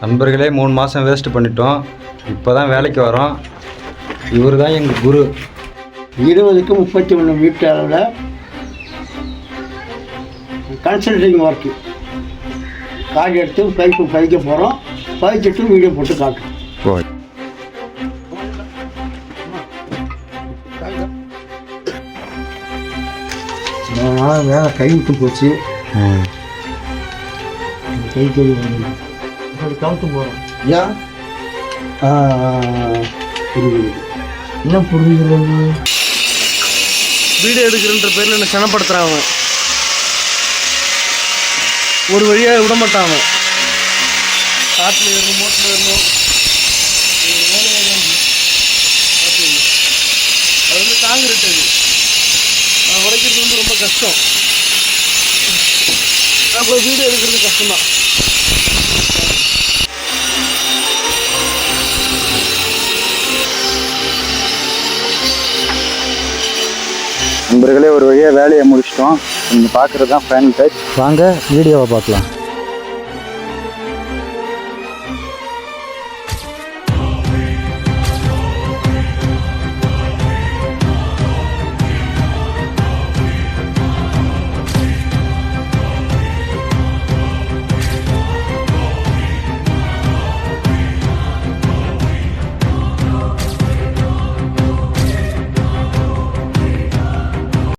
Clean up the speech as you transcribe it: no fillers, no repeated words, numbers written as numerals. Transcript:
நண்பர்களே 3 மாதம் வேஸ்ட் பண்ணிட்டோம். இப்போ தான் வேலைக்கு வரோம். இவர் தான் எங்கள் குரு. 20க்கு 31 மீட்டர் அளவில் கன்சல்டிங் ஒர்க்கு கார்டு எடுத்து பைப்பு பதிக்க போகிறோம். பதிச்சுட்டு வீடியோ போட்டு காட்டும். அதனால் வேலை கை விட்டு போச்சு. கை கவுத்து போகிறோம். ஏன் புரியுது என்ன புரியுது? வீடியோ எடுக்கிறன்ற பேரில் என்ன சனப்படுத்துகிறாங்க. ஒரு வழியாக விட மாட்டாங்க. காட்டில் ஏறணும், மோட்டில் ஏறணும். அது வந்து காங்கிரீட். அது உடைக்கிறது வந்து ரொம்ப கஷ்டம். அப்புறம் வீடியோ எடுக்கிறது கஷ்டம்தான். நண்பர்களே ஒரு வழியாக வேலையை முடிச்சிட்டோம். நீங்கள் பார்க்குறது தான் ஃபைனல் டச். வாங்க வீடியோவை பார்க்கலாம்.